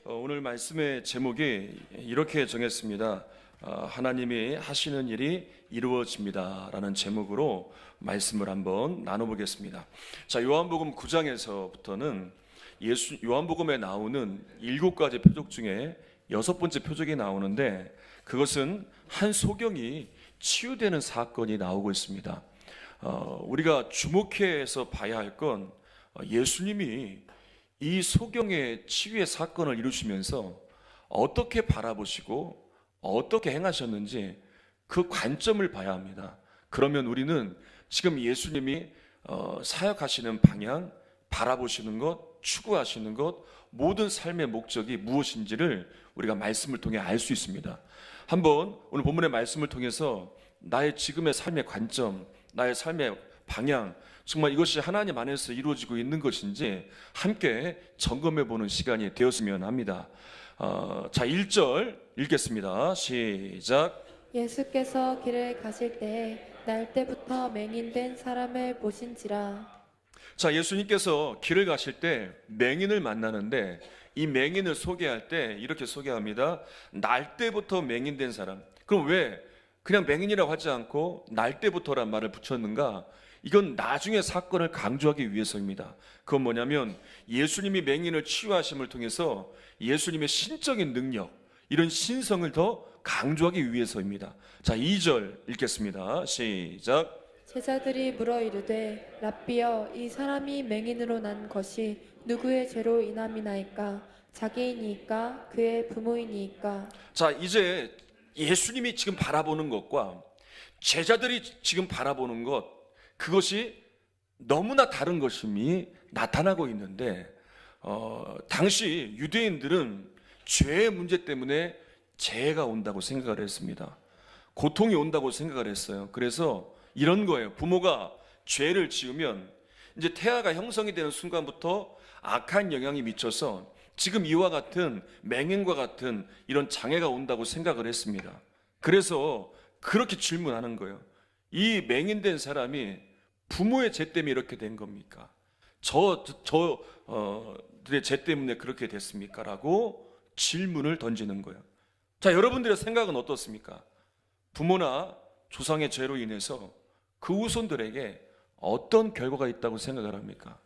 오늘 말씀의 제목이 이렇게 정했습니다. 하나님이 하시는 일이 이루어집니다 라는 제목으로 말씀을 한번 나눠보겠습니다. 자, 요한복음 9장에서부터는 요한복음에 나오는 7가지 표적 중에 6번째 표적이 나오는데, 그것은 한 소경이 치유되는 사건이 나오고 있습니다. 우리가 주목해서 봐야 할 건 예수님이 이 소경의 치유의 사건을 이루시면서 어떻게 바라보시고 어떻게 행하셨는지 그 관점을 봐야 합니다. 그러면 우리는 지금 예수님이 사역하시는 방향, 바라보시는 것, 추구하시는 것, 모든 삶의 목적이 무엇인지를 우리가 말씀을 통해 알 수 있습니다. 한번 오늘 본문의 말씀을 통해서 나의 지금의 삶의 관점, 나의 삶의 방향, 정말 이것이 하나님 안에서 이루어지고 있는 것인지 함께 점검해 보는 시간이 되었으면 합니다. 자, 1절 읽겠습니다. 시작. 예수께서 길을 가실 때에 날 때부터 맹인된 사람을 보신지라. 자, 예수님께서 길을 가실 때 맹인을 만나는데, 이 맹인을 소개할 때 이렇게 소개합니다. 날 때부터 맹인된 사람. 그럼 왜 그냥 맹인이라고 하지 않고 날 때부터란 말을 붙였는가? 이건 나중에 사건을 강조하기 위해서입니다. 그건 뭐냐면 예수님이 맹인을 치유하심을 통해서 예수님의 신적인 능력, 이런 신성을 더 강조하기 위해서입니다. 자, 2절 읽겠습니다. 시작. 제자들이 물어 이르되 랍비여, 이 사람이 맹인으로 난 것이 누구의 죄로 인함이나이까? 자기이니까 그의 부모이니까? 자, 이제 예수님이 지금 바라보는 것과 제자들이 지금 바라보는 것, 그것이 너무나 다른 것임이 나타나고 있는데, 당시 유대인들은 죄의 문제 때문에 재해가 온다고 생각을 했습니다. 고통이 온다고 생각을 했어요. 그래서 이런 거예요. 부모가 죄를 지으면 이제 태아가 형성이 되는 순간부터 악한 영향이 미쳐서 지금 이와 같은 맹인과 같은 이런 장애가 온다고 생각을 했습니다. 그래서 그렇게 질문하는 거예요. 이 맹인된 사람이 부모의 죄 때문에 이렇게 된 겁니까? 저들의 죄 때문에 그렇게 됐습니까? 라고 질문을 던지는 거예요. 자, 여러분들의 생각은 어떻습니까? 부모나 조상의 죄로 인해서 그 후손들에게 어떤 결과가 있다고 생각을 합니까?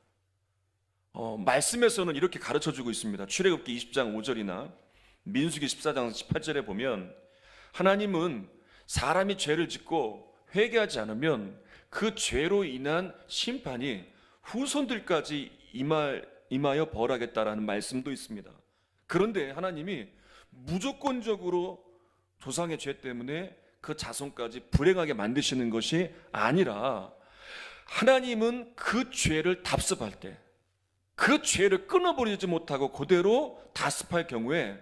말씀에서는 이렇게 가르쳐주고 있습니다. 출애굽기 20장 5절이나 민수기 14장 18절에 보면 하나님은 사람이 죄를 짓고 회개하지 않으면 그 죄로 인한 심판이 후손들까지 임하여 벌하겠다라는 말씀도 있습니다. 그런데 하나님이 무조건적으로 조상의 죄 때문에 그 자손까지 불행하게 만드시는 것이 아니라, 하나님은 그 죄를 답습할 때, 그 죄를 끊어버리지 못하고 그대로 답습할 경우에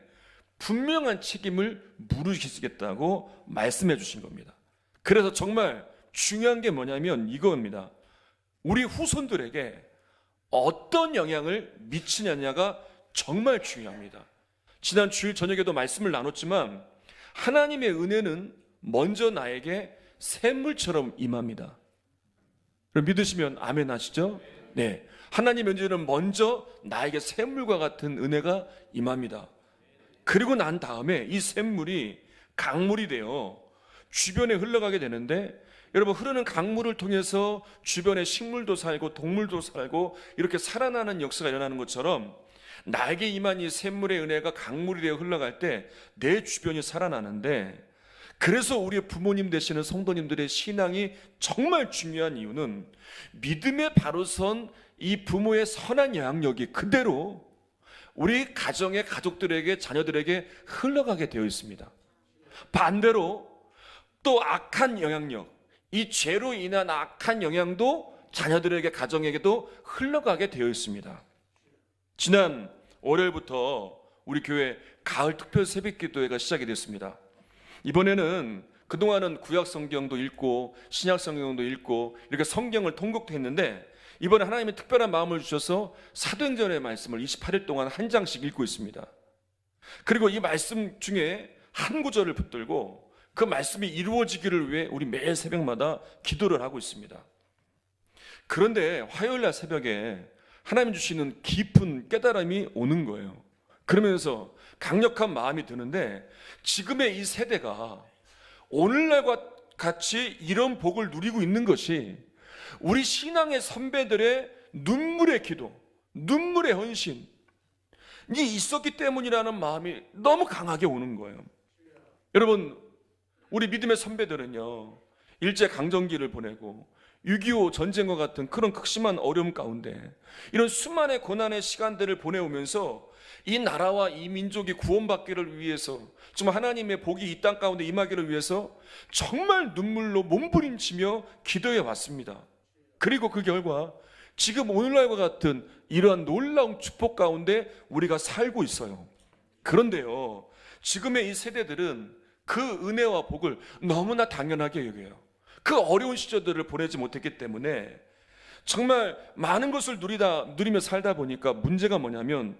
분명한 책임을 물으시겠다고 말씀해 주신 겁니다. 그래서 정말 중요한 게 뭐냐면 이겁니다. 우리 후손들에게 어떤 영향을 미치느냐가 정말 중요합니다. 지난 주일 저녁에도 말씀을 나눴지만 하나님의 은혜는 먼저 나에게 샘물처럼 임합니다. 믿으시면 아멘 하시죠? 네, 하나님의 은혜는 먼저 나에게 샘물과 같은 은혜가 임합니다. 그리고 난 다음에 이 샘물이 강물이 되어 주변에 흘러가게 되는데, 여러분, 흐르는 강물을 통해서 주변에 식물도 살고 동물도 살고 이렇게 살아나는 역사가 일어나는 것처럼 나에게 임한 이 샘물의 은혜가 강물이 되어 흘러갈 때 내 주변이 살아나는데, 그래서 우리의 부모님 되시는 성도님들의 신앙이 정말 중요한 이유는 믿음에 바로 선 이 부모의 선한 영향력이 그대로 우리 가정의 가족들에게, 자녀들에게 흘러가게 되어 있습니다. 반대로 또 악한 영향력, 이 죄로 인한 악한 영향도 자녀들에게, 가정에게도 흘러가게 되어 있습니다. 지난 월요일부터 우리 교회 가을 특별 새벽 기도회가 시작이 됐습니다. 이번에는 그동안은 구약 성경도 읽고 신약 성경도 읽고 이렇게 성경을 통독했는데, 이번에 하나님이 특별한 마음을 주셔서 사도행전의 말씀을 28일 동안 한 장씩 읽고 있습니다. 그리고 이 말씀 중에 한 구절을 붙들고 그 말씀이 이루어지기를 위해 우리 매일 새벽마다 기도를 하고 있습니다. 그런데 화요일날 새벽에 하나님 주시는 깊은 깨달음이 오는 거예요. 그러면서 강력한 마음이 드는데, 지금의 이 세대가 오늘날과 같이 이런 복을 누리고 있는 것이 우리 신앙의 선배들의 눈물의 기도, 눈물의 헌신이 있었기 때문이라는 마음이 너무 강하게 오는 거예요. 여러분, 우리 믿음의 선배들은요, 일제강점기를 보내고 6.25 전쟁과 같은 그런 극심한 어려움 가운데 이런 수많은 고난의 시간들을 보내오면서 이 나라와 이 민족이 구원받기를 위해서, 정말 하나님의 복이 이 땅 가운데 임하기를 위해서 정말 눈물로 몸부림치며 기도해 왔습니다. 그리고 그 결과 지금 오늘날과 같은 이러한 놀라운 축복 가운데 우리가 살고 있어요. 그런데요, 지금의 이 세대들은 그 은혜와 복을 너무나 당연하게 여겨요. 그 어려운 시절들을 보내지 못했기 때문에 정말 많은 것을 누리며 살다 보니까 문제가 뭐냐면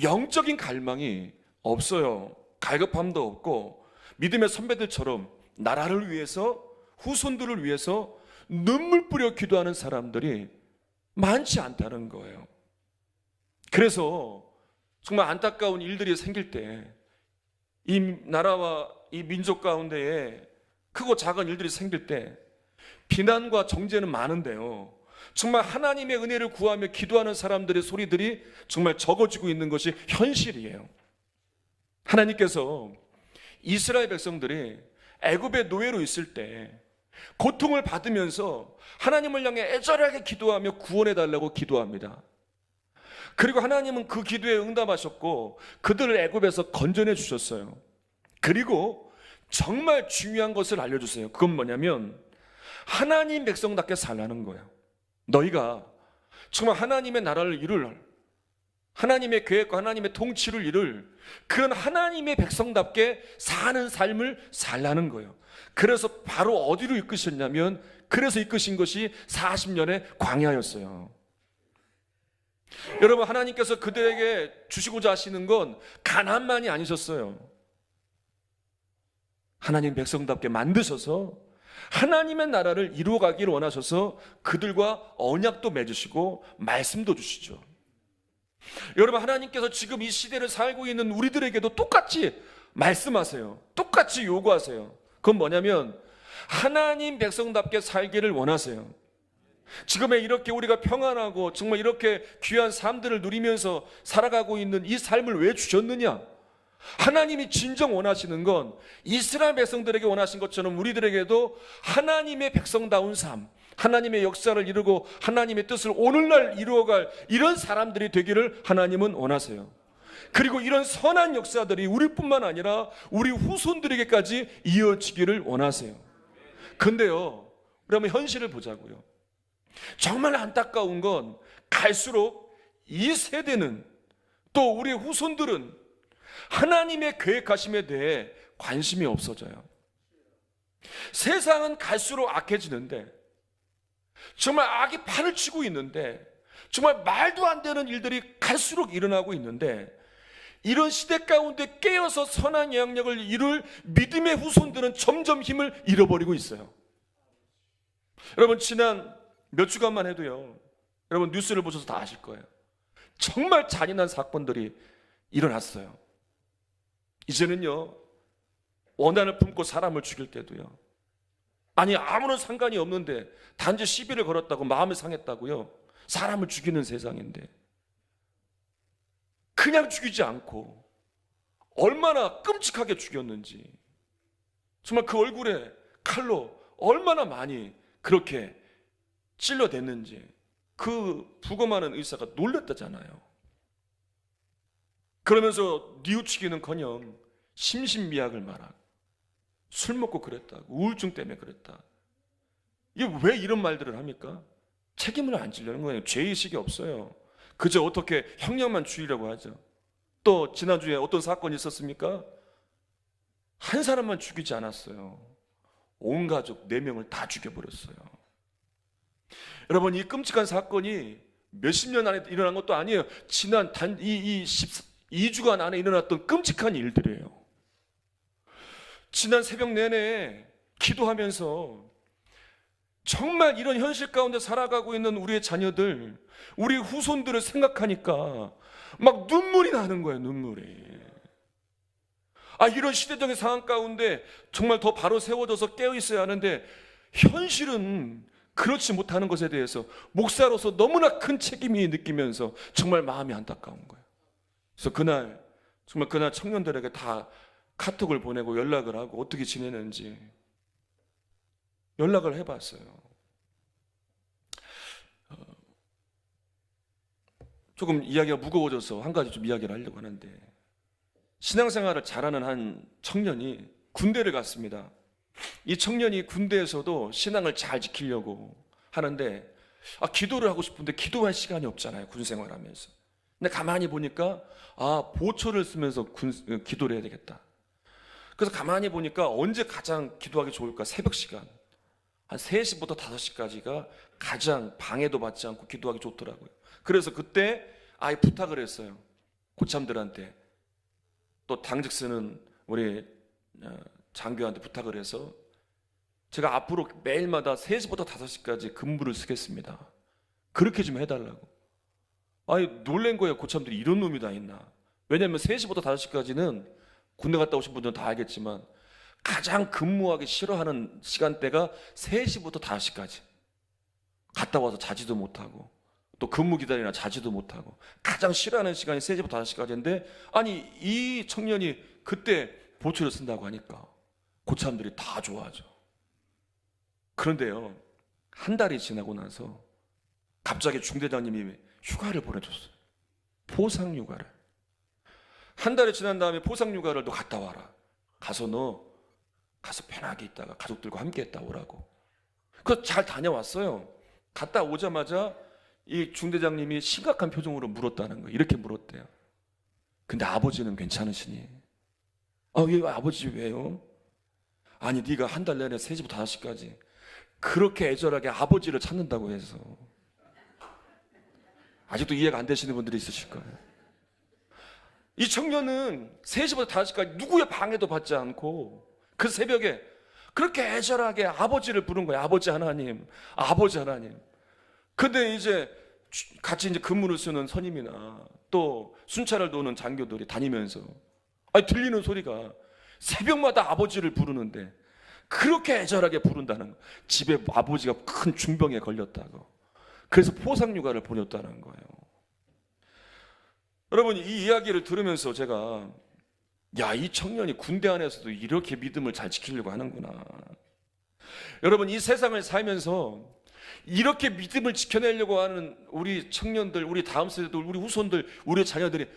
영적인 갈망이 없어요. 갈급함도 없고 믿음의 선배들처럼 나라를 위해서, 후손들을 위해서 눈물 뿌려 기도하는 사람들이 많지 않다는 거예요. 그래서 정말 안타까운 일들이 생길 때 이 나라와 이 민족 가운데에 크고 작은 일들이 생길 때 비난과 정죄는 많은데요, 정말 하나님의 은혜를 구하며 기도하는 사람들의 소리들이 정말 적어지고 있는 것이 현실이에요. 하나님께서 이스라엘 백성들이 애굽의 노예로 있을 때 고통을 받으면서 하나님을 향해 애절하게 기도하며 구원해 달라고 기도합니다. 그리고 하나님은 그 기도에 응답하셨고 그들을 애굽에서 건져내 주셨어요. 그리고 정말 중요한 것을 알려주세요. 그건 뭐냐면 하나님 백성답게 살라는 거예요. 너희가 정말 하나님의 나라를 이룰, 하나님의 계획과 하나님의 통치를 이룰 그런 하나님의 백성답게 사는 삶을 살라는 거예요. 그래서 바로 어디로 이끄셨냐면, 그래서 이끄신 것이 40년의 광야였어요. 여러분, 하나님께서 그들에게 주시고자 하시는 건 가난만이 아니셨어요. 하나님 백성답게 만드셔서 하나님의 나라를 이루어가기를 원하셔서 그들과 언약도 맺으시고 말씀도 주시죠. 여러분, 하나님께서 지금 이 시대를 살고 있는 우리들에게도 똑같이 말씀하세요. 똑같이 요구하세요. 그건 뭐냐면 하나님 백성답게 살기를 원하세요. 지금에 이렇게 우리가 평안하고 정말 이렇게 귀한 삶들을 누리면서 살아가고 있는 이 삶을 왜 주셨느냐? 하나님이 진정 원하시는 건 이스라엘 백성들에게 원하신 것처럼 우리들에게도 하나님의 백성다운 삶, 하나님의 역사를 이루고 하나님의 뜻을 오늘날 이루어갈 이런 사람들이 되기를 하나님은 원하세요. 그리고 이런 선한 역사들이 우리뿐만 아니라 우리 후손들에게까지 이어지기를 원하세요. 근데요, 우리 한번 현실을 보자고요. 정말 안타까운 건 갈수록 이 세대는, 또 우리 후손들은 하나님의 계획하심에 대해 관심이 없어져요. 세상은 갈수록 악해지는데, 정말 악이 판을 치고 있는데, 정말 말도 안 되는 일들이 갈수록 일어나고 있는데, 이런 시대 가운데 깨어서 선한 영향력을 이룰 믿음의 후손들은 점점 힘을 잃어버리고 있어요. 여러분, 지난 몇 주간만 해도요, 여러분 뉴스를 보셔서 다 아실 거예요. 정말 잔인한 사건들이 일어났어요. 이제는요, 원한을 품고 사람을 죽일 때도요, 아니 아무런 상관이 없는데 단지 시비를 걸었다고 마음이 상했다고요 사람을 죽이는 세상인데, 그냥 죽이지 않고 얼마나 끔찍하게 죽였는지, 정말 그 얼굴에 칼로 얼마나 많이 그렇게 찔러댔는지 그 부검하는 의사가 놀랬다잖아요. 그러면서 뉘우치기는커녕 심신미약을 말하고 술 먹고 그랬다, 우울증 때문에 그랬다. 이게 왜 이런 말들을 합니까? 책임을 안 지려는 거예요. 죄의식이 없어요. 그저 어떻게 형량만 줄이려고 하죠. 또 지난주에 어떤 사건이 있었습니까? 한 사람만 죽이지 않았어요. 온 가족 4명을 다 죽여버렸어요. 여러분, 이 끔찍한 사건이 몇십 년 안에 일어난 것도 아니에요. 지난 2주간 안에 일어났던 끔찍한 일들이에요. 지난 새벽 내내 기도하면서 정말 이런 현실 가운데 살아가고 있는 우리의 자녀들, 우리 후손들을 생각하니까 막 눈물이 나는 거예요, 눈물이. 이런 시대적인 상황 가운데 정말 더 바로 세워져서 깨어 있어야 하는데 현실은 그렇지 못하는 것에 대해서 목사로서 너무나 큰 책임이 느끼면서 정말 마음이 안타까운 거예요. 그래서 그날 청년들에게 다 카톡을 보내고 연락을 하고 어떻게 지내는지 연락을 해봤어요. 조금 이야기가 무거워져서 한 가지 좀 이야기를 하려고 하는데, 신앙생활을 잘하는 한 청년이 군대를 갔습니다. 이 청년이 군대에서도 신앙을 잘 지키려고 하는데 기도를 하고 싶은데 기도할 시간이 없잖아요, 군 생활하면서. 근데 가만히 보니까 보초를 쓰면서 기도를 해야 되겠다. 그래서 가만히 보니까 언제 가장 기도하기 좋을까? 새벽 시간 한 3시부터 5시까지가 가장 방해도 받지 않고 기도하기 좋더라고요. 그래서 그때 아예 부탁을 했어요, 고참들한테. 또 당직 쓰는 우리 장교한테 부탁을 해서 제가 앞으로 매일마다 3시부터 5시까지 근무를 쓰겠습니다, 그렇게 좀 해달라고. 놀란 거예요. 고참들이 이런 놈이 다 있나. 왜냐하면 3시부터 5시까지는 군대 갔다 오신 분들은 다 알겠지만 가장 근무하기 싫어하는 시간대가 3시부터 5시까지. 갔다 와서 자지도 못하고 또 근무 기다리나 자지도 못하고 가장 싫어하는 시간이 3시부터 5시까지인데 이 청년이 그때 보초를 쓴다고 하니까 고참들이 다 좋아하죠. 그런데요, 한 달이 지나고 나서 갑자기 중대장님이 휴가를 보내줬어요. 포상휴가를. 한 달이 지난 다음에 포상휴가를 너 갔다 와라. 너 가서 편하게 있다가 가족들과 함께 있다 오라고. 그래서 잘 다녀왔어요. 갔다 오자마자 이 중대장님이 심각한 표정으로 물었다는 거예요. 이렇게 물었대요. 근데 아버지는 괜찮으시니? 왜 아버지 왜요? 네가 한 달 내내 3시부터 5시까지 그렇게 애절하게 아버지를 찾는다고 해서. 아직도 이해가 안 되시는 분들이 있으실 거예요. 이 청년은 3시부터 5시까지 누구의 방해도 받지 않고 그 새벽에 그렇게 애절하게 아버지를 부른 거예요. 아버지 하나님, 아버지 하나님. 근데 이제 같이 근무를 쓰는 선임이나 또 순찰을 도는 장교들이 다니면서 들리는 소리가 새벽마다 아버지를 부르는데 그렇게 애절하게 부른다는 거예요. 집에 아버지가 큰 중병에 걸렸다고. 그래서 포상휴가를 보냈다는 거예요. 여러분, 이 이야기를 들으면서 제가 이 청년이 군대 안에서도 이렇게 믿음을 잘 지키려고 하는구나. 여러분, 이 세상을 살면서 이렇게 믿음을 지켜내려고 하는 우리 청년들, 우리 다음 세대들, 우리 후손들, 우리 자녀들이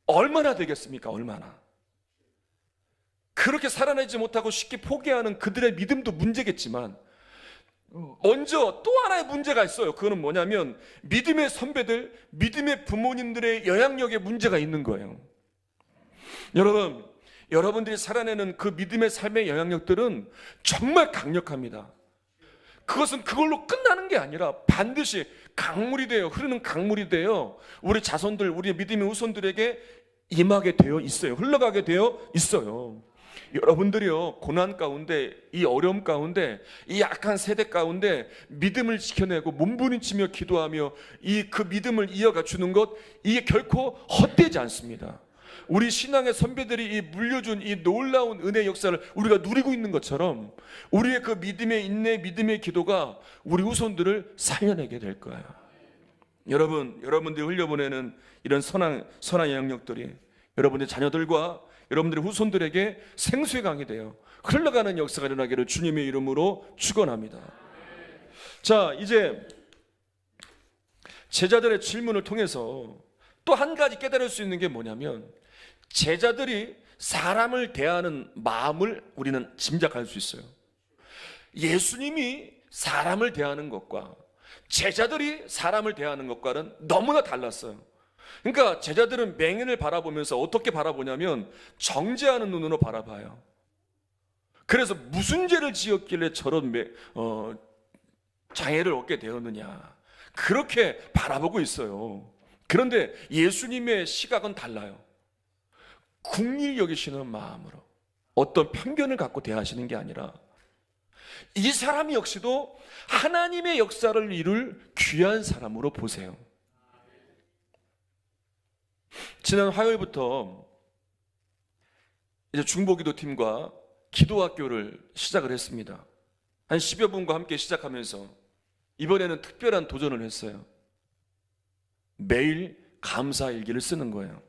얼마나 되겠습니까? 얼마나. 그렇게 살아내지 못하고 쉽게 포기하는 그들의 믿음도 문제겠지만 먼저 또 하나의 문제가 있어요. 그거는 뭐냐면 믿음의 선배들, 믿음의 부모님들의 영향력에 문제가 있는 거예요. 여러분들이 살아내는 그 믿음의 삶의 영향력들은 정말 강력합니다. 그것은 그걸로 끝나는 게 아니라 반드시 강물이 되어, 흐르는 강물이 되어 우리 자손들, 우리 믿음의 후손들에게 임하게 되어 있어요. 흘러가게 되어 있어요. 여러분들이요, 고난 가운데, 이 어려움 가운데, 이 약한 세대 가운데 믿음을 지켜내고 몸부림치며 기도하며 그 믿음을 이어가 주는 것, 이게 결코 헛되지 않습니다. 우리 신앙의 선배들이 이 물려준 이 놀라운 은혜의 역사를 우리가 누리고 있는 것처럼 우리의 그 믿음의 인내, 믿음의 기도가 우리 후손들을 살려내게 될 거예요. 여러분들이 흘려보내는 이런 선한 영향력들이 여러분의 자녀들과 여러분들의 후손들에게 생수의 강이 되어 흘러가는 역사가 일어나기를 주님의 이름으로 축원합니다. 자, 이제 제자들의 질문을 통해서 또 한 가지 깨달을 수 있는 게 뭐냐면 제자들이 사람을 대하는 마음을 우리는 짐작할 수 있어요. 예수님이 사람을 대하는 것과 제자들이 사람을 대하는 것과는 너무나 달랐어요. 그러니까 제자들은 맹인을 바라보면서 어떻게 바라보냐면 정죄하는 눈으로 바라봐요. 그래서 무슨 죄를 지었길래 저런 장애를 얻게 되었느냐, 그렇게 바라보고 있어요. 그런데 예수님의 시각은 달라요. 긍휼히 여기시는 마음으로, 어떤 편견을 갖고 대하시는 게 아니라 이 사람 역시도 하나님의 역사를 이룰 귀한 사람으로 보세요. 지난 화요일부터 이제 중보기도 팀과 기도학교를 시작을 했습니다. 한 10여 분과 함께 시작하면서 이번에는 특별한 도전을 했어요. 매일 감사 일기를 쓰는 거예요.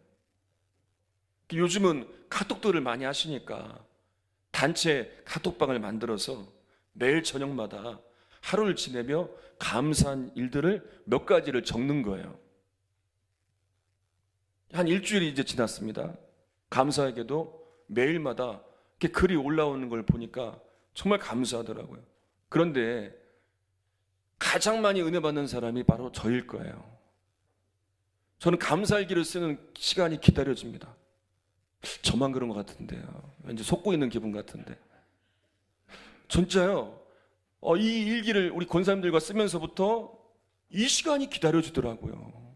요즘은 카톡들을 많이 하시니까 단체 카톡방을 만들어서 매일 저녁마다 하루를 지내며 감사한 일들을 몇 가지를 적는 거예요. 한 일주일이 이제 지났습니다. 감사하게도 매일마다 이렇게 글이 올라오는 걸 보니까 정말 감사하더라고요. 그런데 가장 많이 은혜 받는 사람이 바로 저일 거예요. 저는 감사일기를 쓰는 시간이 기다려집니다. 저만 그런 것 같은데요. 왠지 속고 있는 기분 같은데. 진짜요. 이 일기를 우리 권사님들과 쓰면서부터 이 시간이 기다려지더라고요.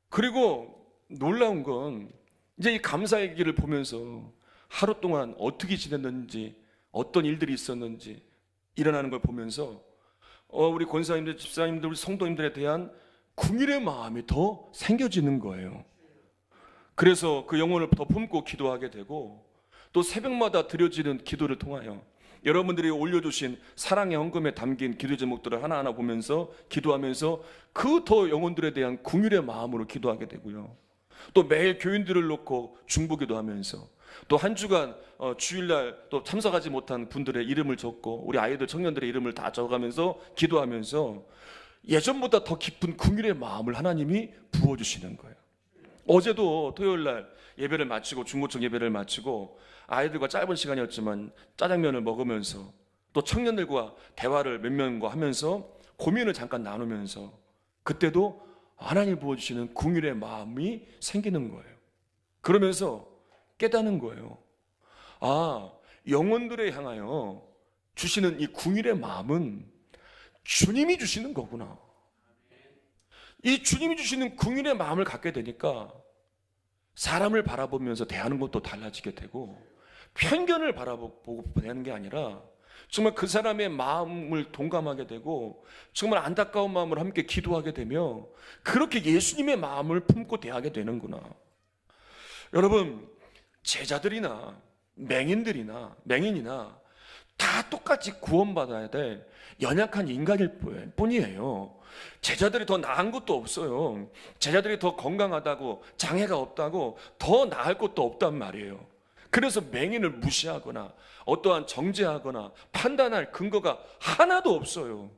그리고 놀라운 건 이제 이 감사일기를 보면서 하루 동안 어떻게 지냈는지, 어떤 일들이 있었는지 일어나는 걸 보면서 우리 권사님들, 집사님들, 우리 성도님들에 대한 긍휼의 마음이 더 생겨지는 거예요. 그래서 그 영혼을 더 품고 기도하게 되고, 또 새벽마다 드려지는 기도를 통하여 여러분들이 올려주신 사랑의 헌금에 담긴 기도 제목들을 하나하나 보면서 기도하면서 그 더 영혼들에 대한 긍휼의 마음으로 기도하게 되고요. 또 매일 교인들을 놓고 중보기도 하면서 또 한 주간 주일날 또 참석하지 못한 분들의 이름을 적고 우리 아이들 청년들의 이름을 다 적어가면서 기도하면서 예전보다 더 깊은 긍휼의 마음을 하나님이 부어주시는 거예요. 어제도 토요일날 예배를 마치고 중고청 예배를 마치고 아이들과 짧은 시간이었지만 짜장면을 먹으면서 또 청년들과 대화를 몇 명과 하면서 고민을 잠깐 나누면서 그때도 하나님 부어주시는 긍휼의 마음이 생기는 거예요. 그러면서 깨닫는 거예요. 영혼들에 향하여 주시는 이 긍휼의 마음은 주님이 주시는 거구나. 이 주님이 주시는 긍휼의 마음을 갖게 되니까 사람을 바라보면서 대하는 것도 달라지게 되고 편견을 바라보고 대하는 게 아니라 정말 그 사람의 마음을 동감하게 되고 정말 안타까운 마음으로 함께 기도하게 되며 그렇게 예수님의 마음을 품고 대하게 되는구나. 여러분, 제자들이나 맹인이나 다 똑같이 구원받아야 될 연약한 인간일 뿐이에요. 제자들이 더 나은 것도 없어요. 제자들이 더 건강하다고, 장애가 없다고 더 나을 것도 없단 말이에요. 그래서 맹인을 무시하거나 어떠한 정죄하거나 판단할 근거가 하나도 없어요.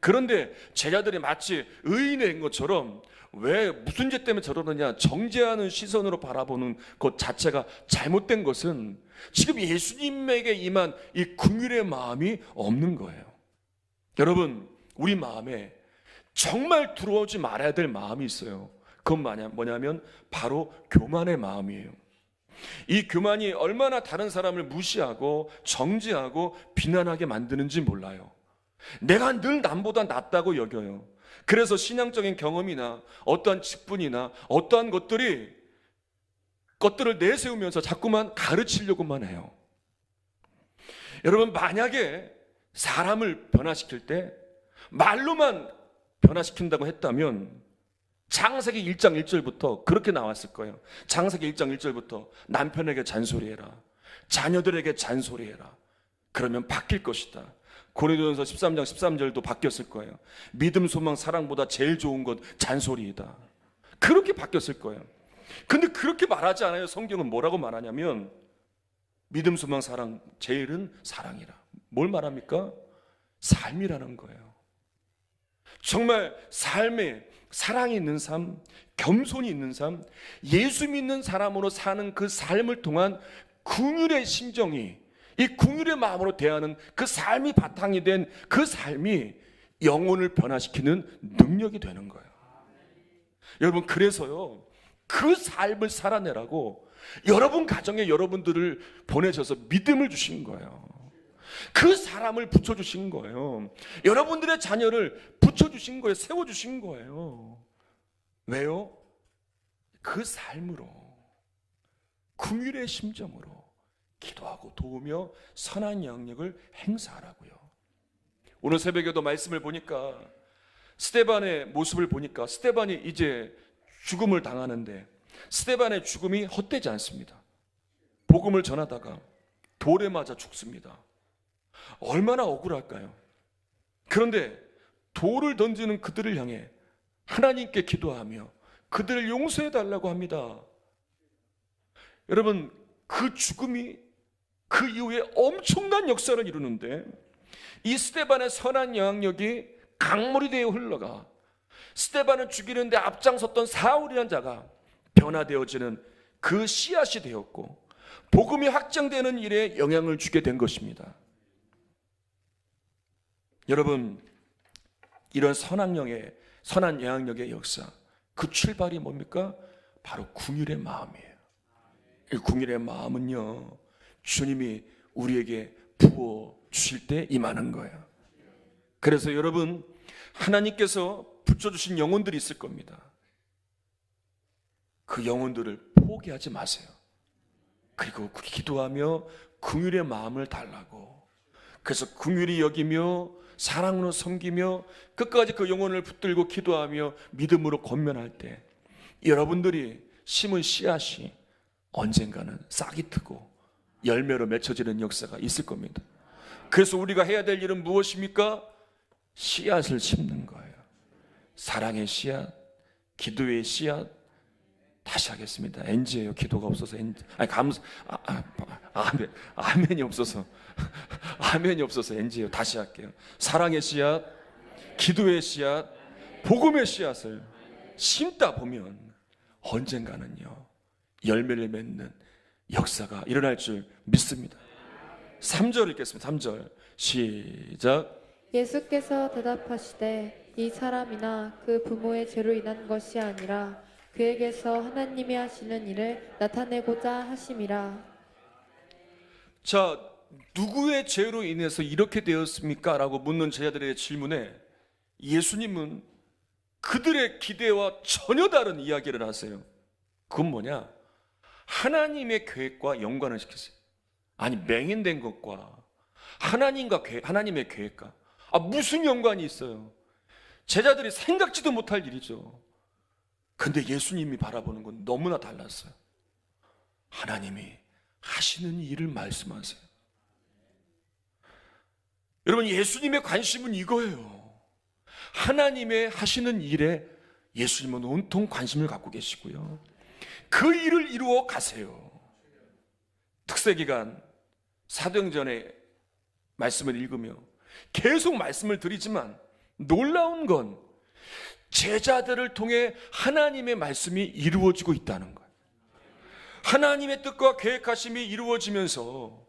그런데 제자들이 마치 의인인 것처럼 왜 무슨 죄 때문에 저러느냐 정죄하는 시선으로 바라보는 것 자체가 잘못된 것은 지금 예수님에게 임한 이 긍휼의 마음이 없는 거예요. 여러분, 우리 마음에 정말 들어오지 말아야 될 마음이 있어요. 그건 뭐냐면 바로 교만의 마음이에요. 이 교만이 얼마나 다른 사람을 무시하고 정죄하고 비난하게 만드는지 몰라요. 내가 늘 남보다 낫다고 여겨요. 그래서 신앙적인 경험이나 어떠한 직분이나 어떠한 것들을 내세우면서 자꾸만 가르치려고만 해요. 여러분, 만약에 사람을 변화시킬 때 말로만 변화시킨다고 했다면 창세기 1장 1절부터 그렇게 나왔을 거예요. 창세기 1장 1절부터 남편에게 잔소리해라, 자녀들에게 잔소리해라. 그러면 바뀔 것이다. 고린도전서 13장 13절도 바뀌었을 거예요. 믿음, 소망, 사랑보다 제일 좋은 것 잔소리이다. 그렇게 바뀌었을 거예요. 근데 그렇게 말하지 않아요. 성경은 뭐라고 말하냐면 믿음, 소망, 사랑, 제일은 사랑이라. 뭘 말합니까? 삶이라는 거예요. 정말 삶에 사랑이 있는 삶, 겸손이 있는 삶, 예수 믿는 사람으로 사는 그 삶을 통한 긍휼의 심정이, 이 긍휼의 마음으로 대하는 그 삶이 바탕이 된 그 삶이 영혼을 변화시키는 능력이 되는 거예요. 여러분, 그래서요, 그 삶을 살아내라고 여러분 가정에 여러분들을 보내셔서 믿음을 주신 거예요. 그 사람을 붙여주신 거예요. 여러분들의 자녀를 붙여주신 거예요. 세워주신 거예요. 왜요? 그 삶으로, 긍휼의 심정으로 기도하고 도우며 선한 영역을 행사하라고요. 오늘 새벽에도 말씀을 보니까 스데반의 모습을 보니까 스데반이 이제 죽음을 당하는데 스데반의 죽음이 헛되지 않습니다. 복음을 전하다가 돌에 맞아 죽습니다. 얼마나 억울할까요? 그런데 돌을 던지는 그들을 향해 하나님께 기도하며 그들을 용서해 달라고 합니다. 여러분, 그 죽음이 그 이후에 엄청난 역사를 이루는데, 이 스데반의 선한 영향력이 강물이 되어 흘러가 스데반을 죽이는데 앞장섰던 사울이라는 자가 변화되어지는 그 씨앗이 되었고, 복음이 확장되는 일에 영향을 주게 된 것입니다. 여러분, 이런 선한 영향력의 역사, 그 출발이 뭡니까? 바로 궁율의 마음이에요. 이 궁율의 마음은요, 주님이 우리에게 부어 주실 때 임하는 거예요. 그래서 여러분, 하나님께서 붙여주신 영혼들이 있을 겁니다. 그 영혼들을 포기하지 마세요. 그리고 기도하며 긍휼의 마음을 달라고. 그래서 긍휼히 여기며 사랑으로 섬기며 끝까지 그 영혼을 붙들고 기도하며 믿음으로 권면할 때 여러분들이 심은 씨앗이 언젠가는 싹이 트고 열매로 맺혀지는 역사가 있을 겁니다. 그래서 우리가 해야 될 일은 무엇입니까? 씨앗을 심는 거예요. 사랑의 씨앗, 기도의 씨앗. 다시 하겠습니다. NG예요. 기도가 없어서 NG. 아멘이 없어서 아멘이 없어서 NG예요. 다시 할게요. 사랑의 씨앗, 기도의 씨앗, 복음의 씨앗을 심다 보면 언젠가는요, 열매를 맺는 역사가 일어날 줄 믿습니다. 3절 읽겠습니다. 3절 시작. 예수께서 대답하시되 이 사람이나 그 부모의 죄로 인한 것이 아니라 그에게서 하나님이 하시는 일을 나타내고자 하심이라. 자, 누구의 죄로 인해서 이렇게 되었습니까? 라고 묻는 제자들의 질문에 예수님은 그들의 기대와 전혀 다른 이야기를 하세요. 그건 뭐냐? 하나님의 계획과 연관을 시켰어요. 아니, 맹인된 것과 하나님의 계획과 무슨 연관이 있어요? 제자들이 생각지도 못할 일이죠. 근데 예수님이 바라보는 건 너무나 달랐어요. 하나님이 하시는 일을 말씀하세요. 여러분, 예수님의 관심은 이거예요. 하나님의 하시는 일에 예수님은 온통 관심을 갖고 계시고요, 그 일을 이루어 가세요. 특세기간 사도행전의 말씀을 읽으며 계속 말씀을 드리지만 놀라운 건 제자들을 통해 하나님의 말씀이 이루어지고 있다는 거예요. 하나님의 뜻과 계획하심이 이루어지면서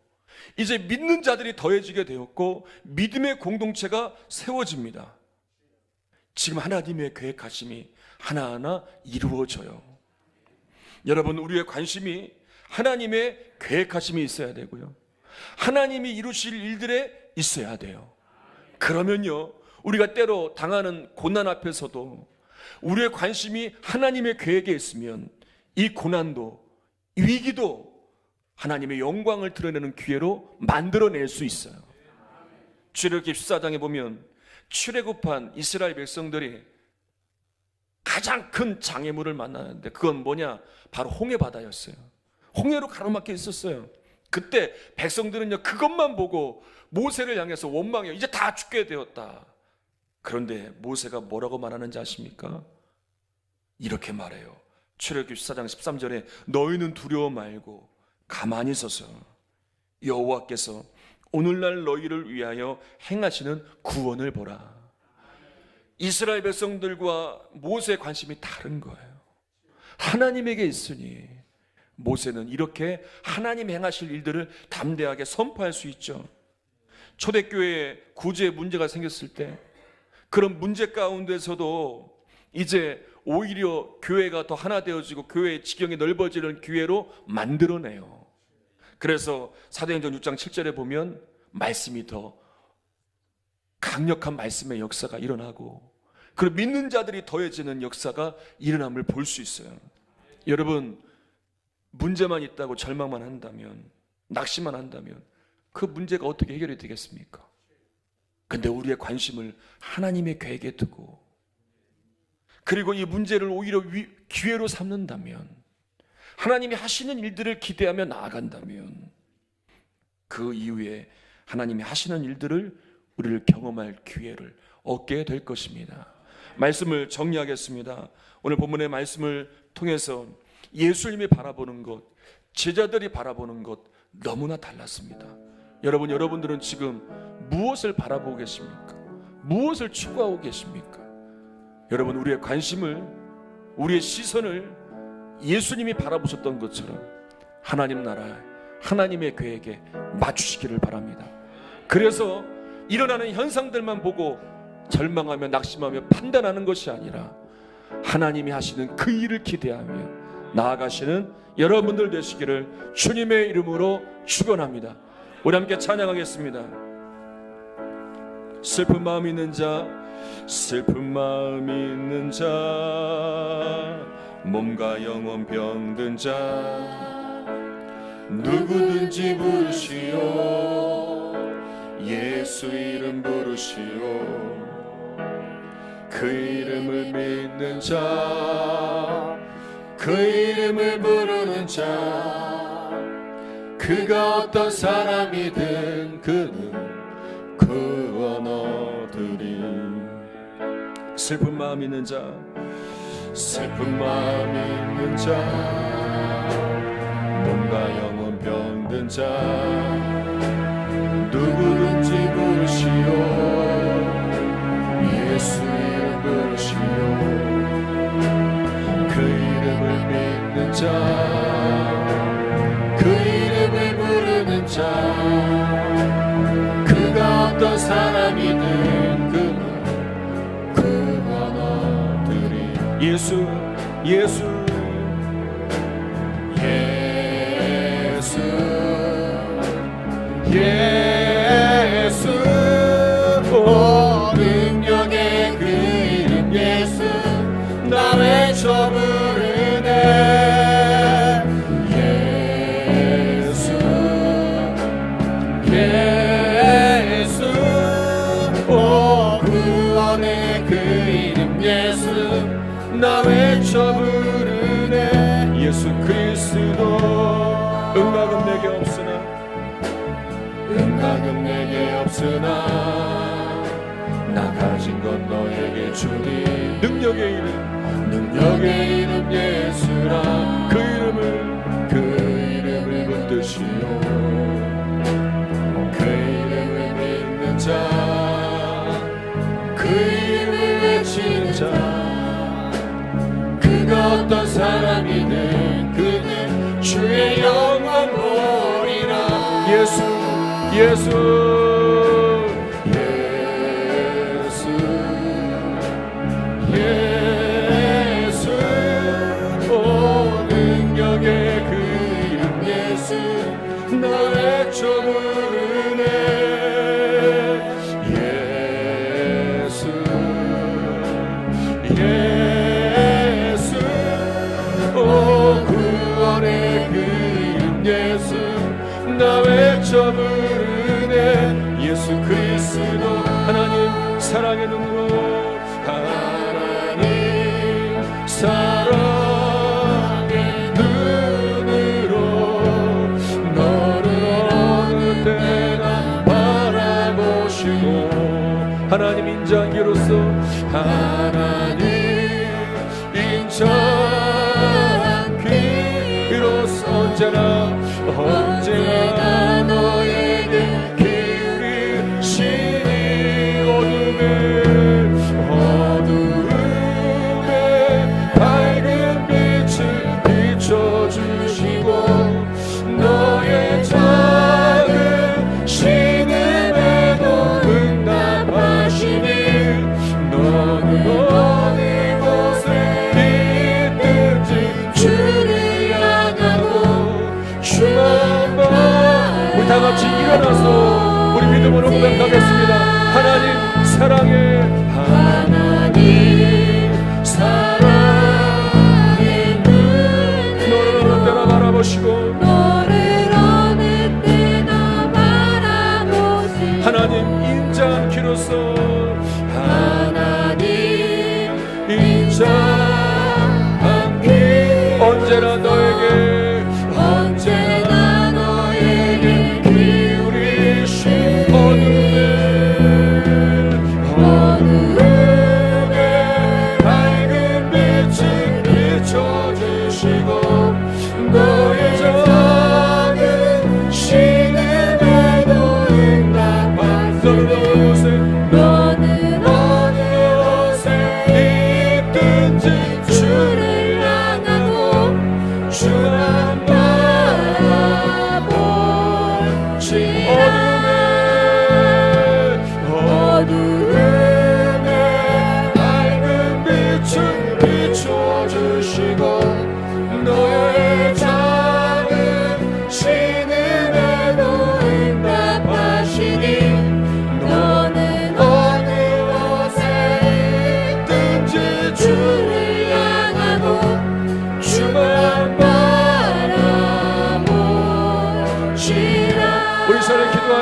이제 믿는 자들이 더해지게 되었고 믿음의 공동체가 세워집니다. 지금 하나님의 계획하심이 하나하나 이루어져요. 여러분, 우리의 관심이 하나님의 계획하심이 있어야 되고요, 하나님이 이루실 일들에 있어야 돼요. 그러면요, 우리가 때로 당하는 고난 앞에서도 우리의 관심이 하나님의 계획에 있으면 이 고난도, 이 위기도 하나님의 영광을 드러내는 기회로 만들어낼 수 있어요. 출애굽기 14장에 보면 출애굽한 이스라엘 백성들이 가장 큰 장애물을 만나는데 그건 뭐냐? 바로 홍해바다였어요. 홍해로 가로막혀 있었어요. 그때 백성들은요, 그것만 보고 모세를 향해서 원망해요. 이제 다 죽게 되었다. 그런데 모세가 뭐라고 말하는지 아십니까? 이렇게 말해요. 출애굽기 14장 13절에 너희는 두려워 말고 가만히 서서 여호와께서 오늘날 너희를 위하여 행하시는 구원을 보라. 이스라엘 백성들과 모세의 관심이 다른 거예요. 하나님에게 있으니 모세는 이렇게 하나님 행하실 일들을 담대하게 선포할 수 있죠. 초대교회에 구제에 문제가 생겼을 때 그런 문제 가운데서도 이제 오히려 교회가 더 하나 되어지고 교회의 지경이 넓어지는 기회로 만들어내요. 그래서 사도행전 6장 7절에 보면 말씀이 더 강력한 말씀의 역사가 일어나고, 그리고 믿는 자들이 더해지는 역사가 일어남을 볼 수 있어요. 여러분, 문제만 있다고 절망만 한다면, 낙심만 한다면 그 문제가 어떻게 해결이 되겠습니까? 근데 우리의 관심을 하나님의 계획에 두고 그리고 이 문제를 오히려 기회로 삼는다면, 하나님이 하시는 일들을 기대하며 나아간다면, 그 이후에 하나님이 하시는 일들을 우리를 경험할 기회를 얻게 될 것입니다. 말씀을 정리하겠습니다. 오늘 본문의 말씀을 통해서 예수님이 바라보는 것, 제자들이 바라보는 것 너무나 달랐습니다. 여러분들은 지금 무엇을 바라보고 계십니까? 무엇을 추구하고 계십니까? 여러분, 우리의 관심을, 우리의 시선을 예수님이 바라보셨던 것처럼 하나님 나라, 하나님의 계획에 맞추시기를 바랍니다. 그래서 일어나는 현상들만 보고 절망하며 낙심하며 판단하는 것이 아니라 하나님이 하시는 그 일을 기대하며 나아가시는 여러분들 되시기를 주님의 이름으로 축원합니다. 우리 함께 찬양하겠습니다. 슬픈 마음 있는 자, 슬픈 마음 있는 자, 몸과 영혼 병든 자, 누구든지 부르시오. 예수 이름 부르시오. 그 이름을 믿는 자, 그 이름을 부르는 자, 그가 어떤 사람이든 그는 구원 얻으리. 슬픈 마음 있는 자, 슬픈 마음 있는 자, 몸과 영혼 병든 자, 누구든지 부르시오. 예수 이름 부르시오. 그 이름을 믿는 자, 그 이름을 부르는 자, 그가 어떤 사람이든 그는 구원 얻으리. 예수, 예수, 예수, 예수, 오 능력의 그 이름 예수, 나 외쳐 부르네. 예수, 예수, 오 구원의 그 이름 예수, 나 외쳐 부르네. 예수 그리스도, 응답은 내게 없으나, 응답은 내게 없으나 나 가진 건 너에게 주리. 능력의 이름, 능력의 이름 예수라. 그 이름을 붙드시오. 그 이름을 믿는 자, 그 이름을 외치는 자, 그가 어떤 사람이든 그는 주의 영광 보리라. 예수, 예수, 예수, 예수, 오 능력의 그 이름 예수, 나 외쳐 부르네. 예수, 예수, 오 구원의 그 이름 예수, 나 외쳐 부르네. 예수 그리스도, 하나님 사랑의 눈으로, 하나님 사랑의 눈으로 너를 어느 때나 바라보시고, 하나님 인자하기로서, 하나님 인자하기로서 언제나 너에게 기울이시니 어둠에 밝은 빛을 비춰주시고, 너의 작은 신음에도 응답하시니 너는 어느 곳에 있든지 주를 향하고 주만 봐. 우리 다 같이 일어나서 우리 믿음으로 고백하겠습니다. 하나님 사랑해, 하나님 사랑해. 너를 어느 때나 바라보시고, 너를 어느 때나 바라보시고, 하나님 인자하기로서, 하나님 인자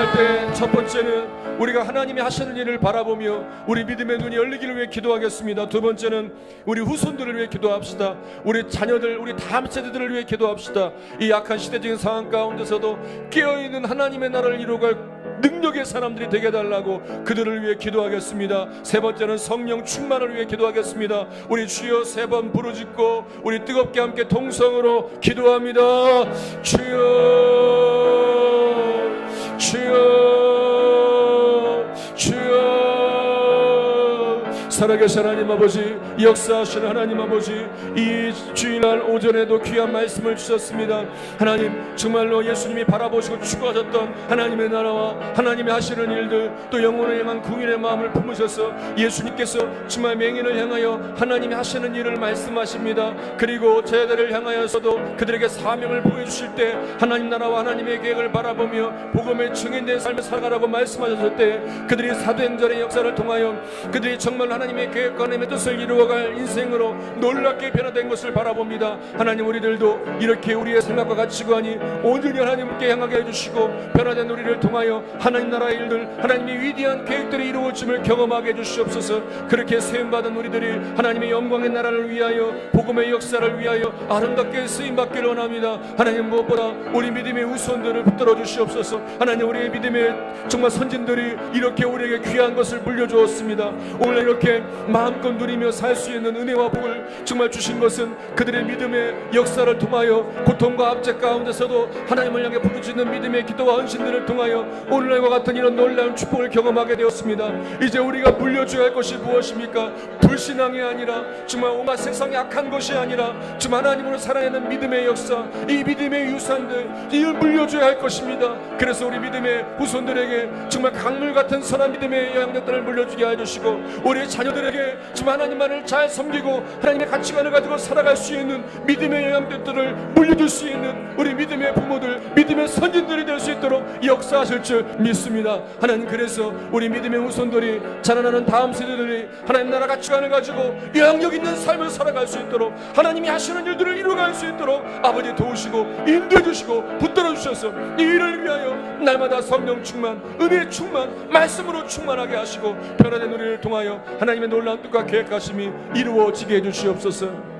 기도할 때 첫 번째는 우리가 하나님이 하시는 일을 바라보며 우리 믿음의 눈이 열리기를 위해 기도하겠습니다. 두 번째는 우리 후손들을 위해 기도합시다. 우리 자녀들, 우리 다음 세대들을 위해 기도합시다. 이 약한 시대적인 상황 가운데서도 깨어있는 하나님의 나라를 이루어갈 능력의 사람들이 되게 해달라고 그들을 위해 기도하겠습니다. 세 번째는 성령 충만을 위해 기도하겠습니다. 우리 주여 세 번 부르짖고 우리 뜨겁게 함께 통성으로 기도합니다. 주여, 주여, 주여. 살아계신 하나님 아버지, 역사하시는 하나님 아버지, 이 주일날 오전에도 귀한 말씀을 주셨습니다. 하나님, 정말로 예수님이 바라보시고 추구하셨던 하나님의 나라와 하나님의 하시는 일들, 또 영혼을 향한 궁일의 마음을 품으셔서 예수님께서 정말 맹인을 향하여 하나님이 하시는 일을 말씀하십니다. 그리고 제자들을 향하여서도 그들에게 사명을 보여주실 때 하나님 나라와 하나님의 계획을 바라보며 복음의 증인된 삶을 살아가라고 말씀하셨을 때 그들이 사도행전의 역사를 통하여 그들이 정말 하나님의 계획과 하나님의 뜻을 이루어갈 인생으로 놀랍게 변화된 것을 바라봅니다. 하나님, 우리들도 이렇게 우리의 생각과 가치관이 온전히 하나님께 향하게 해주시고 변화된 우리를 통하여 하나님 나라의 일들, 하나님의 위대한 계획들이 이루어짐을 경험하게 해주시옵소서. 그렇게 세움받은 우리들이 하나님의 영광의 나라를 위하여 복음의 역사를 위하여 아름답게 쓰임받기를 원합니다. 하나님, 무엇보다 우리 믿음의 후손들을 붙들어 주시옵소서. 하나님, 우리의 믿음의 정말 선진들이 이렇게 우리에게 귀한 것을 물려주었습니다. 오늘 이렇게 마음껏 누리며 살 수 있는 은혜와 복을 정말 주신 것은 그들의 믿음의 역사를 통하여 고통과 압제 가운데서도 하나님을 향해 부르짖는 믿음의 기도와 헌신들을 통하여 오늘날과 같은 이런 놀라운 축복을 경험하게 되었습니다. 이제 우리가 물려줘야 할 것이 무엇입니까? 불신앙이 아니라 정말 온갖 세상의 악한 것이 아니라 정말 하나님으로 살아내는 믿음의 역사, 이 믿음의 유산들, 이를 물려줘야 할 것입니다. 그래서 우리 믿음의 후손들에게 정말 강물 같은 선한 믿음의 영향력들을 물려주게 해주시고 우리 자녀들에게 정말 하나님만을 잘 섬기고 하나님의 가치관을 가지고 살아갈 수 있는 믿음의 영향력들을 물려줄 수 있는 우리 믿음의 부모들, 믿음의 선진들이 될 수 있도록 역사하실 줄 믿습니다. 하나님, 그래서 우리 믿음의 후손들이 자라나는 다음 세대들이 하나님 나라 가치관을 가지고 영향력 있는 삶을 살아갈 수 있도록 하나님이 하시는 일들을 이루어갈 수 있도록 아버지 도우시고 인도해 주시고 붙들어 주셔서 이 일을 위하여 날마다 성령 충만, 은혜 충만, 말씀으로 충만하게 하시고 변화된 우리를 통하여 하나님의 놀라운 뜻과 계획하심이 이루어지게 해주시옵소서.